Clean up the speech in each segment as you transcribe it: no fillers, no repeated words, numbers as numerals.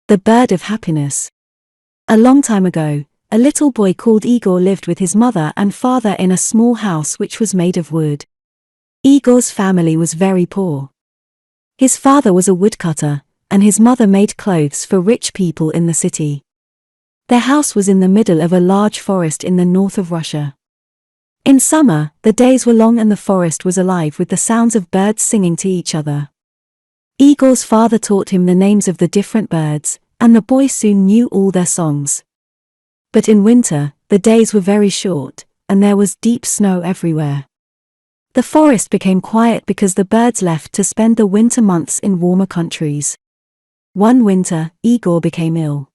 The Bird of Happiness. A long time ago, a little boy called Igor lived with his mother and father in a small house which was made of wood. Igor's family was very poor. His father was a woodcutter, and his mother made clothes for rich people in the city. Their house was in the middle of a large forest in the north of Russia. In summer, the days were long and the forest was alive with the sounds of birds singing to each other. Igor's father taught him the names of the different birds, and the boy soon knew all their songs. But in winter, the days were very short, and there was deep snow everywhere. The forest became quiet because the birds left to spend the winter months in warmer countries. One winter, Igor became ill.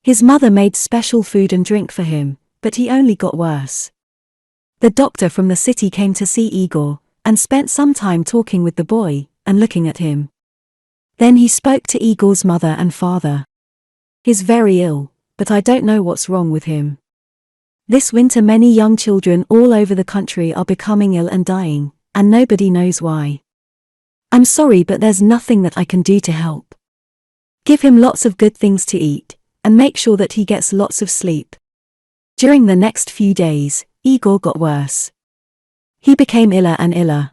His mother made special food and drink for him, but he only got worse. The doctor from the city came to see Igor, and spent some time talking with the boy, and looking at him. Then he spoke to Igor's mother and father. "He's very ill, but I don't know what's wrong with him. This winter many young children all over the country are becoming ill and dying, and nobody knows why. I'm sorry, but there's nothing that I can do to help. Give him lots of good things to eat, and make sure that he gets lots of sleep." During the next few days, Igor got worse. He became iller and iller.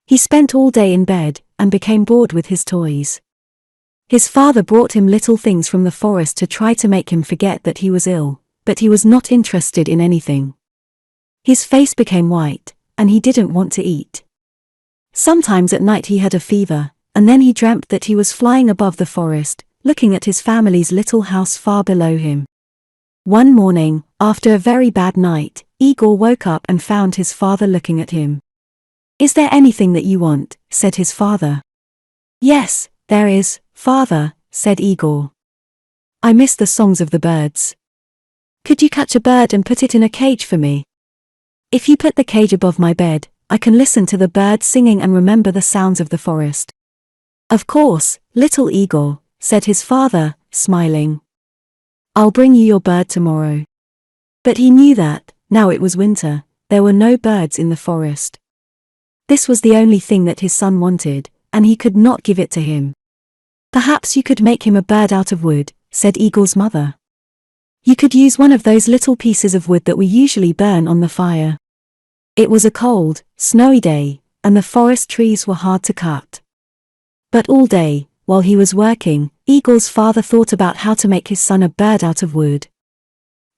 He spent all day in bed, and became bored with his toys. His father brought him little things from the forest to try to make him forget that he was ill, but he was not interested in anything. His face became white, and he didn't want to eat. Sometimes at night he had a fever, and then he dreamt that he was flying above the forest, looking at his family's little house far below him. One morning, after a very bad night, Igor woke up and found his father looking at him. "Is there anything that you want?" said his father. "Yes, there is, father," said Igor. "I miss the songs of the birds. Could you catch a bird and put it in a cage for me? If you put the cage above my bed, I can listen to the birds singing and remember the sounds of the forest." "Of course, little Igor," said his father, smiling. "I'll bring you your bird tomorrow." But he knew that, now it was winter, there were no birds in the forest. This was the only thing that his son wanted, and he could not give it to him. "Perhaps you could make him a bird out of wood," said Igor's mother. "You could use one of those little pieces of wood that we usually burn on the fire." It was a cold, snowy day, and the forest trees were hard to cut. But all day, while he was working, Igor's father thought about how to make his son a bird out of wood.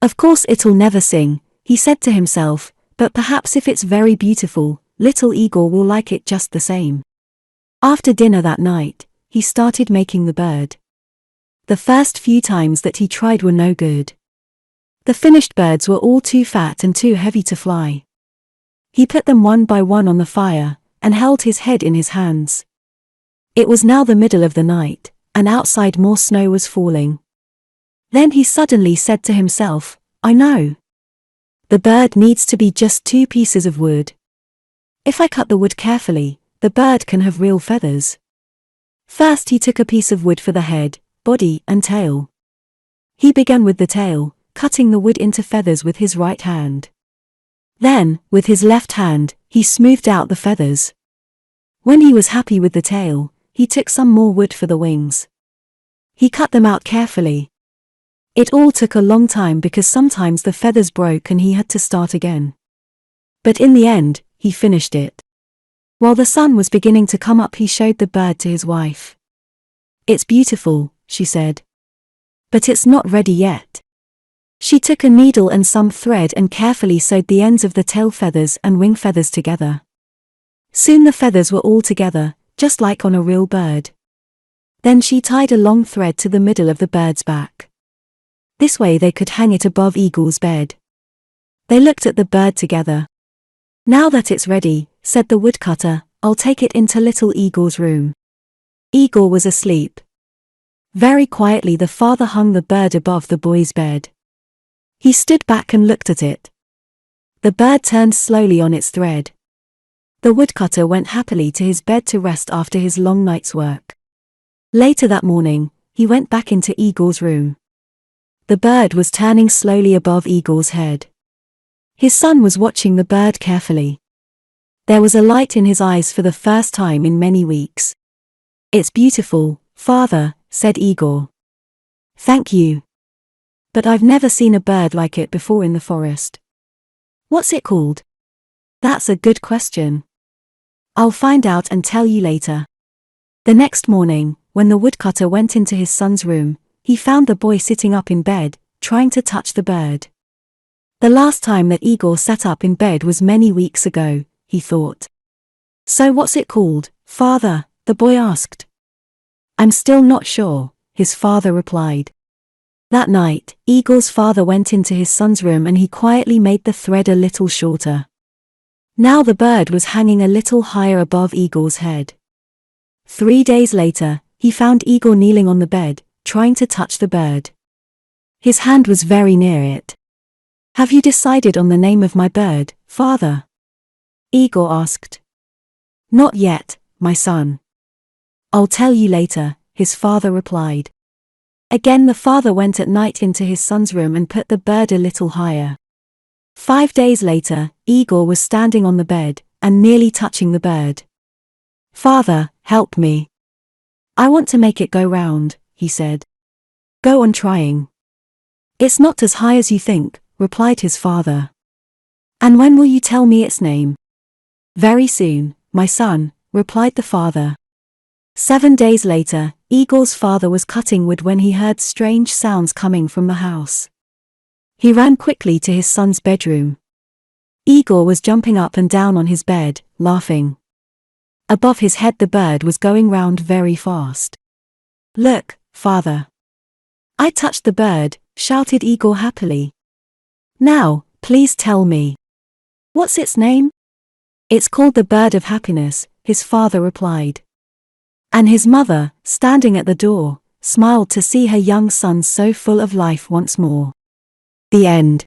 "Of course it'll never sing," he said to himself, "but perhaps if it's very beautiful, little Igor will like it just the same." After dinner that night, he started making the bird. The first few times that he tried were no good. The finished birds were all too fat and too heavy to fly. He put them one by one on the fire, and held his head in his hands. It was now the middle of the night, and outside more snow was falling. Then he suddenly said to himself, "I know. The bird needs to be just 2 pieces of wood. If I cut the wood carefully, the bird can have real feathers." First he took a piece of wood for the head, body, and tail. He began with the tail, cutting the wood into feathers with his right hand. Then, with his left hand, he smoothed out the feathers. When he was happy with the tail, he took some more wood for the wings. He cut them out carefully. It all took a long time because sometimes the feathers broke and he had to start again. But in the end, he finished it. While the sun was beginning to come up, he showed the bird to his wife. "It's beautiful," she said. "But it's not ready yet." She took a needle and some thread and carefully sewed the ends of the tail feathers and wing feathers together. Soon the feathers were all together, just like on a real bird. Then she tied a long thread to the middle of the bird's back. This way they could hang it above Igor's bed. They looked at the bird together. "Now that it's ready," said the woodcutter, "I'll take it into little Igor's room." Igor was asleep. Very quietly the father hung the bird above the boy's bed. He stood back and looked at it. The bird turned slowly on its thread. The woodcutter went happily to his bed to rest after his long night's work. Later that morning, he went back into Igor's room. The bird was turning slowly above Igor's head. His son was watching the bird carefully. There was a light in his eyes for the first time in many weeks. "It's beautiful, father," said Igor. Thank you. But I've never seen a bird like it before in the forest. What's it called? That's a good question. I'll find out and tell you later. The next morning, when the woodcutter went into his son's room, he found the boy sitting up in bed, trying to touch the bird. The last time that Igor sat up in bed was many weeks ago, he thought. So what's it called, father? The boy asked. I'm still not sure, his father replied. That night, Igor's father went into his son's room and he quietly made the thread a little shorter. Now the bird was hanging a little higher above Igor's head. 3 days later, he found Igor kneeling on the bed, trying to touch the bird. His hand was very near it. Have you decided on the name of my bird, father? Igor asked. Not yet, my son. I'll tell you later, his father replied. Again the father went at night into his son's room and put the bird a little higher. 5 days later, Igor was standing on the bed, and nearly touching the bird. Father, help me. I want to make it go round, he said. Go on trying. It's not as high as you think, replied his father. And when will you tell me its name? Very soon, my son, replied the father. 7 days later, Igor's father was cutting wood when he heard strange sounds coming from the house. He ran quickly to his son's bedroom. Igor was jumping up and down on his bed, laughing. Above his head the bird was going round very fast. Look, father. I touched the bird, shouted Igor happily. Now, please tell me. What's its name? It's called the bird of happiness, his father replied. And his mother, standing at the door, smiled to see her young son so full of life once more. The end.